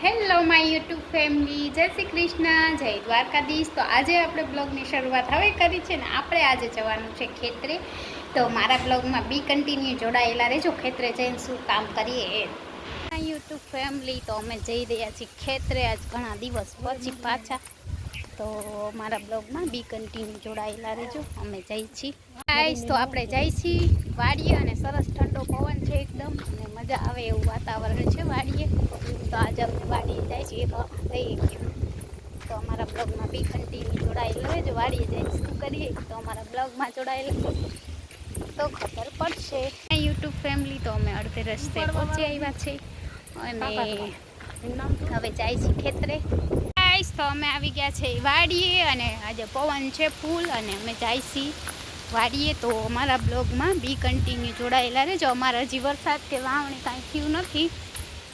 Hello my YouTube family, જય શ્રી કૃષ્ણ, જય દ્વારકાધીશ. તો આજે આપણે બ્લોગની શરૂઆત હવે કરી છે ને આપણે આજે જવાનું છે ખેતરે. તો મારા બ્લોગમાં બી કન્ટિન્યુ જોડાયેલા રહેજો, ખેતરે જઈને શું કામ કરીએ એ. યુટ્યુબ ફેમિલી, તો અમે જઈ રહ્યા છીએ ખેતરે આજ ઘણા દિવસ પછી પાછા. તો મારા બ્લોગમાં બી કન્ટિન્યુ જોડાયેલા રહેજો, અમે જઈ છીએ ગાઈસ. તો આપણે જઈ છીએ વાડીએ અને સરસ ઠંડો પવન છે એકદમ અને મજા આવે એવું વાતાવરણ છે વાડીએ. તો આજે અમે વાડીએ જાય છીએ તો જઈએ ગયું. તો અમારા બ્લોગમાં બી કન્ટિન્યુ જોડાયેલો રહેજો, વાડીએ જઈને શું કરીએ તો અમારા બ્લોગમાં જોડાયેલો તો ખબર પડશે. યુટ્યુબ ફેમિલી, તો અમે અડધે રસ્તે પહોંચી આવ્યા છે અને હવે જાય છીએ ખેતરે. તો અમે આવી ગયા છે વાડીએ અને આજે પવન છે ફૂલ અને અમે જાય છીએ વાડીએ. તો અમારા બ્લોગમાં બી કન્ટિન્યુ જોડાયેલા રહેજો. અમારા હજી વરસાદ કે વાવણી કાંઈ થયું નથી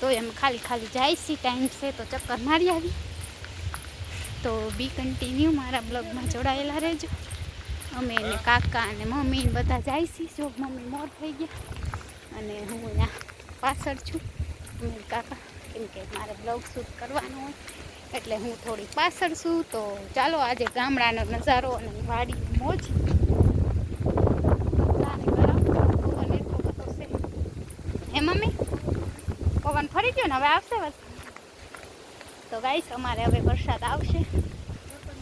તો અમે ખાલી જાય છીએ, ટાઈમ છે તો ચક્કર મારી આવી. તો બી કન્ટિન્યુ મારા બ્લોગમાં જોડાયેલા રહેજો. અમે એને કાકા અને મમ્મી બધા જાય છીએ. જો મમ્મી મોર થઈ ગયા અને હું અહીંયા પાછળ છું, મમ્મી કાકા, કેમ કે મારે બ્લોગ શૂટ કરવાનો હોય એટલે હું થોડી પાછળ છું. તો ચાલો આજે ગામડાનો નજારો અને વાડીની મોજ. પવન એટલો બધો છે હે મમ્મી, પવન ફરી ગયો ને હવે આવશે વરસાદ. તો ગાઈસ અમારે હવે વરસાદ આવશે,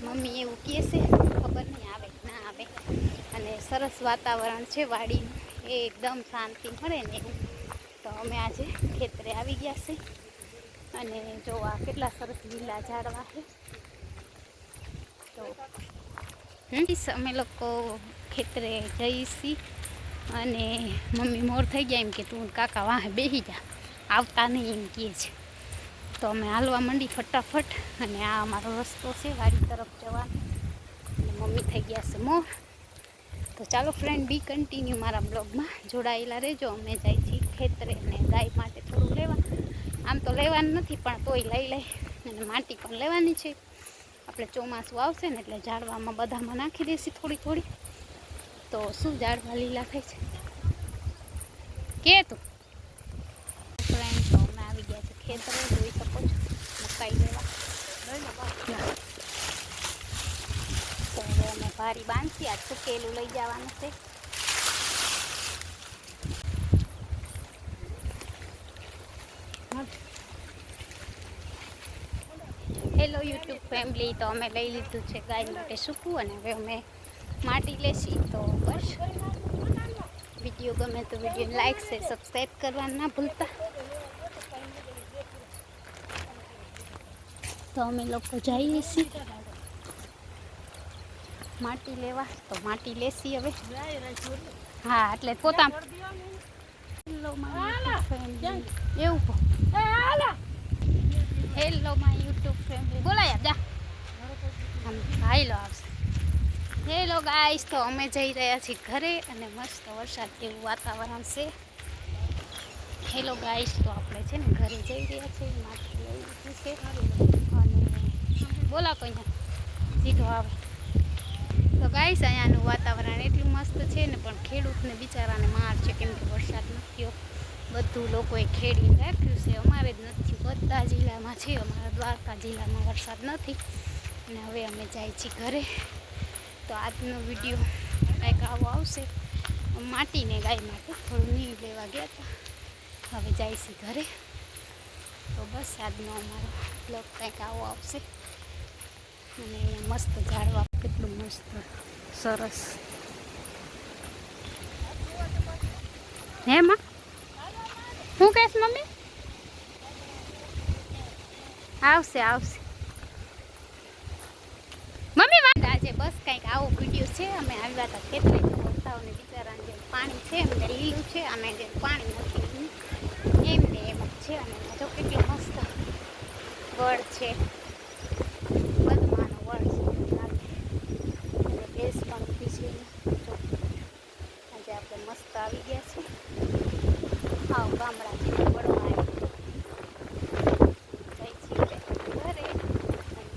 મમ્મી એવું કહે છે, ખબર નહીં આવે કે ના આવે. અને સરસ વાતાવરણ છે વાડીનું, એકદમ શાંતિ મળે ને એવું. તો અમે આજે ખેતરે આવી ગયા છે અને જોવા કેટલા સરસ લીલા ઝાડવા છે. તો અમે લોકો ખેતરે જઈશી અને મમ્મી મોર થઈ ગયા એમ કે તું કાકા વાહે બેસી જા, આવતા નહીં એમ કહે છે. તો અમે હાલવા માંડી ફટાફટ અને આ અમારો રસ્તો છે વાડી તરફ જવાનો અને મમ્મી થઈ ગયા છે મોર. તો ચાલો ફ્રેન્ડ, બી કન્ટિન્યુ મારા બ્લોગમાં જોડાયેલા રહેજો. અમે જાય છીએ ખેતરે અને ગાય માટે થોડું લેવા, આમ તો લેવાનું નથી પણ તોય લઈ અને માટી પણ લેવાની છે. આપણે ચોમાસું આવશે ને એટલે ઝાડવામાં બધામાં નાખી દઈશું થોડી. તો શું ઝાડવા લીલા થાય છે કે તું ફ્રેન્ડ. તો અમે આવી ગયા છે ખેતરે, જોઈ શકો છો મકાઈ લેવા. તો હવે અમે ભારી બાંધીએ, આ સુકેલું લઈ જવાનું છે. હેલો યુટ્યુબ ફેમિલી, તો અમે લઈ લીધું છે ગાય માટે સૂકું અને હવે અમે માટી લેશી. તો બસ, વિડીયો ગમે તો વિડીયોને લાઈક છે, સબસ્ક્રાઈબ કરવાનું ના ભૂલતા. તો અમે લોકો જઈએ છીએ માટી લેવા, તો માટી લેશી હવે. હા એટલે પોતા એવું હેલો માય યુટ્યુબ ફેમિલી, બોલાય જા હાઈલો આવશે. હેલો ગાઈસ, તો અમે જઈ રહ્યા છીએ ઘરે અને મસ્ત વરસાદ જેવું વાતાવરણ છે. હેલો ગાઈસ, તો આપણે છે ને ઘરે જઈ રહ્યા છીએ, માટી લઈ લીધું છે અને બોલા કોઈ સીધો આવે. તો ગાઈસ અહીંયાનું વાતાવરણ એટલું મસ્ત છે ને, પણ ખેડૂતને બિચારાને માર છે કેમ કે વરસાદ નથી. બધું લોકોએ ખેડી રાખ્યું છે, અમારે જ નથી. બધા જિલ્લામાં છે, અમારા દ્વારકા જિલ્લામાં વરસાદ નથી અને હવે અમે જાય છીએ ઘરે. તો આજનો વિડીયો કંઈક આવો આવશે. માટીને ગાય માટે થોડું નીવ લેવા ગયા હતા, હવે જાય છે ઘરે. તો બસ આજનો અમારો બ્લોગ કંઈક આવો આવશે. અને અહીંયા મસ્ત ઝાડવા, કેટલું મસ્ત સરસ હે માં. શું કહેશ મમ્મી? આવશે મમ્મી. આજે બસ કંઈક આવો વિડીયો છે. અમે આવ્યા હતા ખેતરે, વરસાવને બિચારાને જે પાણી છે એમને લીલું છે અને જે પાણી નથી એમને એમ જ છે. અને જો કેટલો મસ્ત વડ છે, બદમાનો વડ છે, ભેંસ પણ ઊભી છે. જો આજે આપણે મસ્ત આવી ગયા છીએ, આવ ગામડા છે વડમાં જઈ છીએ ઘરે.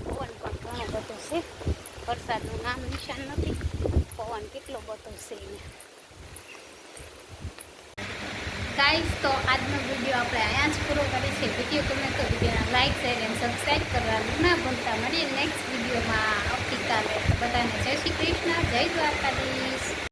પવન પણ ઘણો બધો છે, વરસાદનું નામ નિશાન નથી, પવન કેટલો બધો છે અહીંયા. ગાઈસ, તો આજનો વિડીયો આપણે અહીંયા જ પૂરો કરીએ છીએ. વિડીયો ગમે તો વિડીયોના લાઇક શેર એન્ડ સબસ્ક્રાઈબ કરવાનું ના ભૂલતા. મળીએ નેક્સ્ટ વિડીયોમાં આવતીકાલે. બધાને જય શ્રી કૃષ્ણ, જય દ્વારકાધીશ.